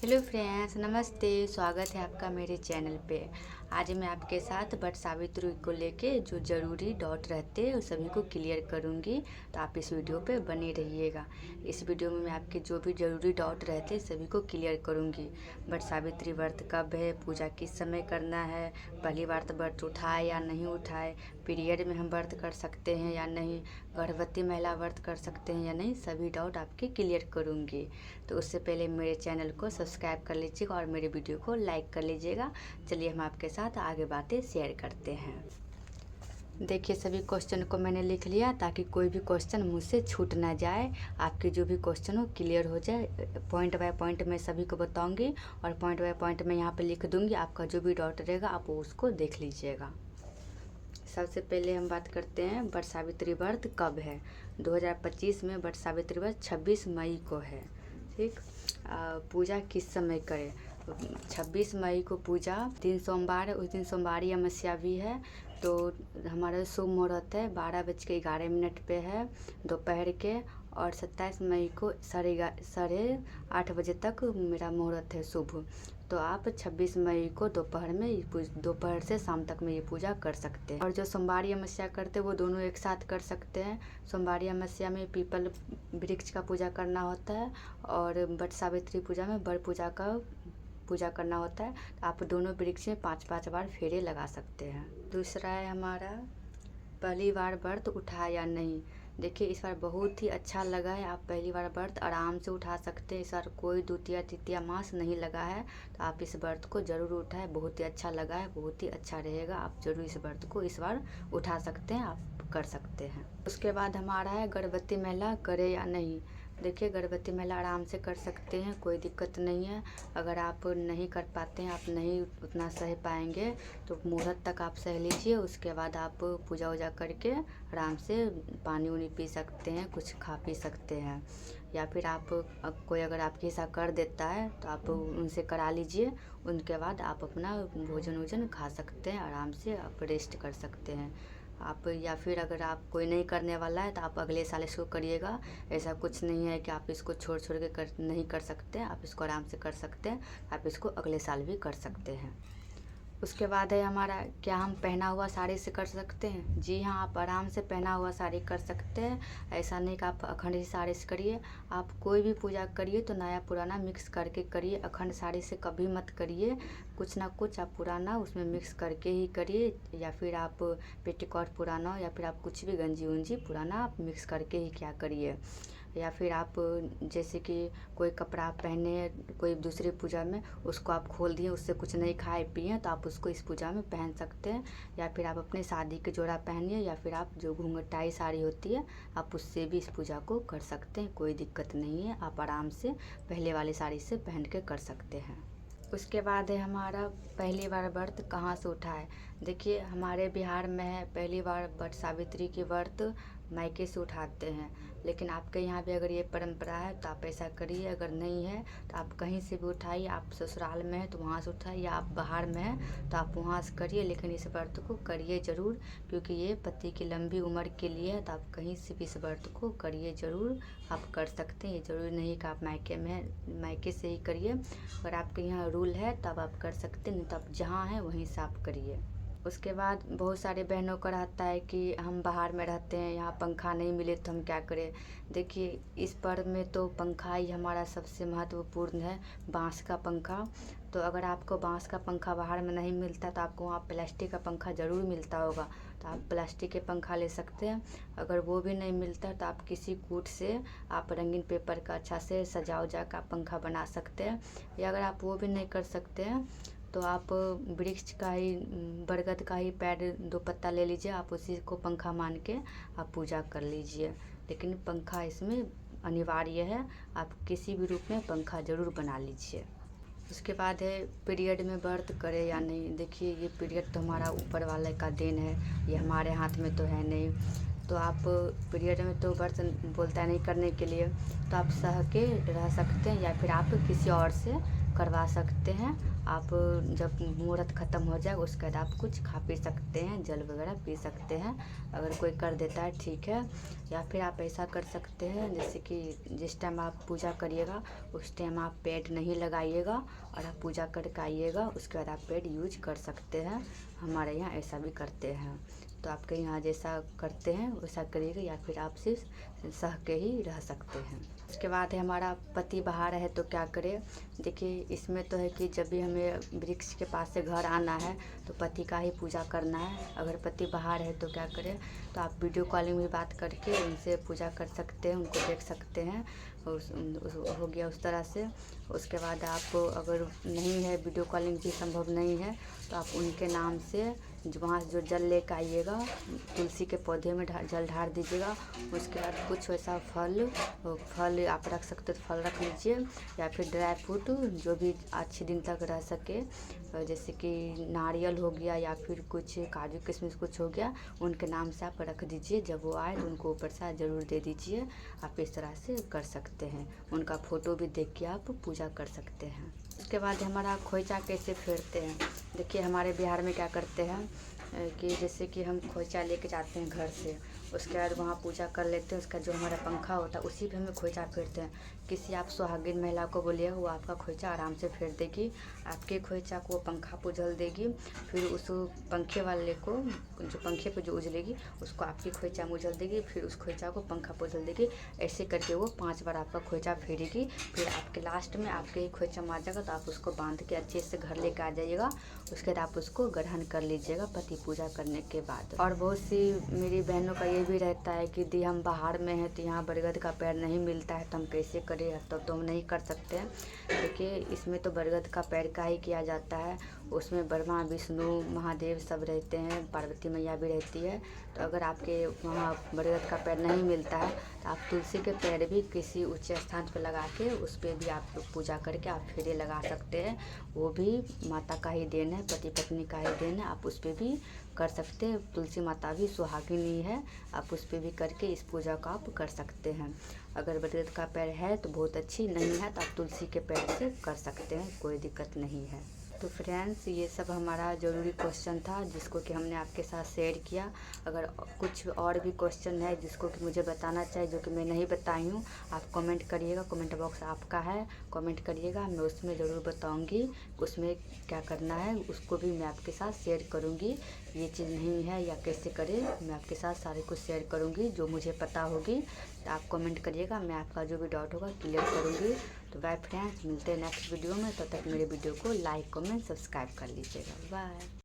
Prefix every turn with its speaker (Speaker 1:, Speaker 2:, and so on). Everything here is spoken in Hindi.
Speaker 1: हेलो फ्रेंड्स, नमस्ते। स्वागत है आपका मेरे चैनल पे। आज मैं आपके साथ वट सावित्री को लेके जो ज़रूरी डाउट रहते हैं उस सभी को क्लियर करूँगी, तो आप इस वीडियो पे बने रहिएगा। इस वीडियो में मैं आपके जो भी ज़रूरी डाउट रहते हैं सभी को क्लियर करूँगी। वट सावित्री व्रत कब है, पूजा किस समय करना है, पहली बार तो व्रत उठाए या नहीं उठाए, पीरियड में हम व्रत कर सकते हैं या नहीं, गर्भवती महिला व्रत कर सकते हैं या नहीं, सभी डाउट आपके क्लियर करूँगी। तो उससे पहले मेरे चैनल को सब्सक्राइब कर लीजिएगा और मेरे वीडियो को लाइक कर लीजिएगा। चलिए हम आपके साथ आगे बातें शेयर करते हैं। देखिए, सभी क्वेश्चन को मैंने लिख लिया ताकि कोई भी क्वेश्चन मुझसे छूट ना जाए। आपके जो भी क्वेश्चन हो क्लियर हो जाए। पॉइंट बाय पॉइंट मैं सभी को बताऊंगी और पॉइंट बाय पॉइंट मैं यहाँ पे लिख दूंगी। आपका जो भी डाउट रहेगा आप उसको देख लीजिएगा। सबसे पहले हम बात करते हैं वट सावित्री व्रत कब है। 2025 में वट सावित्री व्रत 26 मई को है। ठीक। पूजा किस समय करें। 26 मई को पूजा दिन सोमवार है, उस दिन सोमवारी अमावस्या भी है। तो हमारा शुभ मुहूर्त है 12:11 पे है दोपहर के, और 27 मई को 8:30 बजे तक मेरा मुहूर्त है शुभ। तो आप 26 मई को दोपहर में दोपहर से शाम तक में ये पूजा कर सकते हैं। और जो सोमवारी अमावस्या करते हैं वो दोनों एक साथ कर सकते हैं। सोमवारी अमावस्या में पीपल वृक्ष का पूजा करना होता है और वट सावित्री पूजा में बर पूजा का पूजा करना होता है। तो आप दोनों वृक्ष में 5-5 बार फेरे लगा सकते हैं। दूसरा है हमारा पहली बार व्रत उठा या नहीं। देखिए, इस बार बहुत ही अच्छा लगा है। आप पहली बार व्रत आराम से उठा सकते हैं। इस बार कोई द्वितीया तृतीया मास नहीं लगा है, तो आप इस व्रत को ज़रूर उठाएं। बहुत ही अच्छा लगा है, बहुत ही अच्छा रहेगा। आप ज़रूर इस व्रत को इस बार उठा सकते हैं, आप कर सकते हैं। उसके बाद हमारा है गर्भवती महिला करे या नहीं। देखिए, गर्भवती महिला आराम से कर सकते हैं, कोई दिक्कत नहीं है। अगर आप नहीं कर पाते हैं, आप नहीं उतना सह पाएंगे तो मुहूर्त तक आप सह लीजिए। उसके बाद आप पूजा वूजा करके आराम से पानी उनी पी सकते हैं, कुछ खा पी सकते हैं। या फिर आप कोई अगर आपके ऐसा कर देता है तो आप उनसे करा लीजिए। उनके बाद आप अपना भोजन वोजन खा सकते हैं, आराम से आप रेस्ट कर सकते हैं आप। या फिर अगर आप कोई नहीं करने वाला है तो आप अगले साल इसको करिएगा। ऐसा कुछ नहीं है कि आप इसको छोड़ छोड़ के नहीं कर सकते। आप इसको आराम से कर सकते हैं, आप इसको अगले साल भी कर सकते हैं। उसके बाद है हमारा, क्या हम पहना हुआ साड़ी से कर सकते हैं। जी हाँ, आप आराम से पहना हुआ साड़ी कर सकते हैं। ऐसा नहीं कि आप अखंड ही साड़ी से करिए। आप कोई भी पूजा करिए तो नया पुराना मिक्स करके करिए। अखंड साड़ी से कभी मत करिए। कुछ ना कुछ आप पुराना उसमें मिक्स करके ही करिए। या फिर आप पेटीकोट पुराना, या फिर आप कुछ भी गंजी उंजी पुराना आप मिक्स करके ही क्या करिए। या फिर आप जैसे कि कोई कपड़ा आप पहने कोई दूसरी पूजा में, उसको आप खोल दिए, उससे कुछ नहीं खाए पिए, तो आप उसको इस पूजा में पहन सकते हैं। या फिर आप अपने शादी के जोड़ा पहनिए, या फिर आप जो घूंघटाई साड़ी होती है आप उससे भी इस पूजा को कर सकते हैं, कोई दिक्कत नहीं है। आप आराम से पहले वाली साड़ी से पहन के कर सकते हैं। उसके बाद है हमारा पहली बार व्रत कहाँ से उठाए। देखिए, हमारे बिहार में है पहली बार वट सावित्री की व्रत मायके से उठाते हैं। लेकिन आपके यहाँ भी अगर ये परंपरा है तो आप ऐसा करिए। अगर नहीं है तो आप कहीं से भी उठाइए। आप ससुराल में है तो वहाँ से उठाइए, या आप बाहर में है तो आप वहाँ से करिए। लेकिन इस व्रत को करिए ज़रूर, क्योंकि ये पति की लंबी उम्र के लिए है। तो आप कहीं से भी इस व्रत को करिए ज़रूर, आप कर सकते हैं। ये ज़रूरी नहीं कि आप मायके में है मायके से ही करिए। अगर आपके यहाँ रूल है तब आप कर सकते हैं, नहीं तो आप जहाँ हैं वहीं से आप करिए। उसके बाद बहुत सारे बहनों का रहता है कि हम बाहर में रहते हैं, यहाँ पंखा नहीं मिले तो हम क्या करें। देखिए, इस पर्व में तो पंखा ही हमारा सबसे महत्वपूर्ण है, बांस का पंखा। तो अगर आपको बांस का पंखा बाहर में नहीं मिलता तो आपको वहाँ प्लास्टिक का पंखा ज़रूर मिलता होगा, तो आप प्लास्टिक के पंखा ले सकते हैं। अगर वो भी नहीं मिलता तो आप किसी कूट से आप रंगीन पेपर का अच्छा से सजा उजा का पंखा बना सकते हैं। या अगर आप वो भी नहीं कर सकते हैं तो आप वृक्ष का ही, बरगद का ही पेड़ 2 पत्ता ले लीजिए, आप उसी को पंखा मान के आप पूजा कर लीजिए। लेकिन पंखा इसमें अनिवार्य है, आप किसी भी रूप में पंखा ज़रूर बना लीजिए। उसके बाद है पीरियड में व्रत करे या नहीं। देखिए, ये पीरियड तो हमारा ऊपर वाले का देन है, ये हमारे हाथ में तो है नहीं। तो आप पीरियड में तो व्रत बोलता है नहीं करने के लिए, तो आप सह के रह सकते हैं, या फिर आप किसी और से करवा सकते हैं। आप जब मुहूर्त ख़त्म हो जाए उसके बाद आप कुछ खा पी सकते हैं, जल वगैरह पी सकते हैं, अगर कोई कर देता है ठीक है। या फिर आप ऐसा कर सकते हैं जैसे कि जिस टाइम आप पूजा करिएगा उस टाइम आप पेड नहीं लगाइएगा और आप पूजा करके आइएगा, उसके बाद आप पेड यूज कर सकते हैं। हमारे यहाँ ऐसा भी करते हैं, तो आपके यहाँ जैसा करते हैं वैसा करिएगा, या फिर आप सिर्फ सह के ही रह सकते हैं। उसके बाद है हमारा पति बाहर है तो क्या करें। देखिए इसमें तो है कि जब भी हमें वृक्ष के पास से घर आना है तो पति का ही पूजा करना है। अगर पति बाहर है तो क्या करें, तो आप वीडियो कॉलिंग में बात करके उनसे पूजा कर सकते हैं, उनको देख सकते हैं। हो गया उस तरह से। उसके बाद आपको अगर नहीं है, वीडियो कॉलिंग भी संभव नहीं है, तो आप उनके नाम से वहाँ जो जल लेकर आइएगा, तुलसी के पौधे में जल ढार दीजिएगा। उसके बाद कुछ वैसा फल आप रख सकते हो तो फल रख लीजिए, या फिर ड्राई फ्रूट जो भी अच्छे दिन तक रह सके, जैसे कि नारियल हो गया या फिर कुछ काजू किशमिश कुछ हो गया, उनके नाम से आप रख दीजिए। जब वो आए तो उनको ऊपर से ज़रूर दे दीजिए। आप इस तरह से कर सकते हैं, उनका फ़ोटो भी देख के आप पूजा कर सकते हैं। उसके बाद हमारा खोइचा कैसे फेरते हैं। देखिए हमारे बिहार में क्या करते हैं कि जैसे कि हम खोइचा लेके जाते हैं घर से, उसके बाद वहाँ पूजा कर लेते हैं। उसका जो हमारा पंखा होता है उसी पे हमें खोइचा फेरते हैं। किसी आप सुहागिन महिला को बोलिए, वो आपका खोइचा आराम से फेर देगी, आपके खोइचा को पंखा पे उझल देगी। फिर उस पंखे वाले को, जो पंखे पे जो उझलेगी उसको आपकी खोइचा में उझल देगी, फिर उस खोइचा को पंखा पे उझल देगी। ऐसे करके वो 5 बार आपका खोइचा फेरेगी। फिर आपके लास्ट में आपके ही खोइचा में आ जाएगा, तो आप उसको बांध के अच्छे से घर लेके आ जाइएगा। उसके बाद आप उसको ग्रहण कर लीजिएगा पति पूजा करने के बाद। और बहुत सी मेरी बहनों का ये भी रहता है कि दी हम बाहर में हैं तो यहाँ बरगद का पेड़ नहीं मिलता है, तो हम कैसे करें, तो हम नहीं कर सकते हैं। देखिए इसमें तो बरगद का पेड़ का ही किया जाता है। उसमें ब्रह्मा विष्णु महादेव सब रहते हैं, पार्वती मैया भी रहती है। तो अगर आपके वहाँ बरगद का पेड़ नहीं मिलता है तो आप तुलसी के पेड़ भी किसी ऊंचे स्थान पर लगा के उस पर भी आप पूजा करके आप फेरे लगा सकते हैं। वो भी माता का ही देन है, पति पत्नी का ही देन है, आप उस पर भी कर सकते हैं। तुलसी माता भी सुहागिनी है, आप उस पर भी करके इस पूजा को आप कर सकते हैं। अगर बरगद का पेड़ है तो बहुत अच्छी, नहीं है तो आप तुलसी के पेड़ से कर सकते हैं, कोई दिक्कत नहीं है। तो फ्रेंड्स ये सब हमारा ज़रूरी क्वेश्चन था जिसको कि हमने आपके साथ शेयर किया। अगर कुछ और भी क्वेश्चन है जिसको कि मुझे बताना चाहिए जो कि मैं नहीं बताई हूँ, आप कमेंट करिएगा, कमेंट बॉक्स आपका है, कमेंट करिएगा, मैं उसमें ज़रूर बताऊँगी उसमें क्या करना है। उसको भी मैं आपके साथ शेयर करूँगी। ये चीज़ नहीं है या कैसे करें, मैं आपके साथ सारे कुछ शेयर करूँगी जो मुझे पता होगी। तो आप कमेंट करिएगा, मैं आपका जो भी डाउट होगा क्लियर करूँगी। तो बाय फ्रेंड्स, मिलते हैं नेक्स्ट वीडियो में। तब तक मेरे वीडियो को लाइक कमेंट सब्सक्राइब कर लीजिएगा। बाय।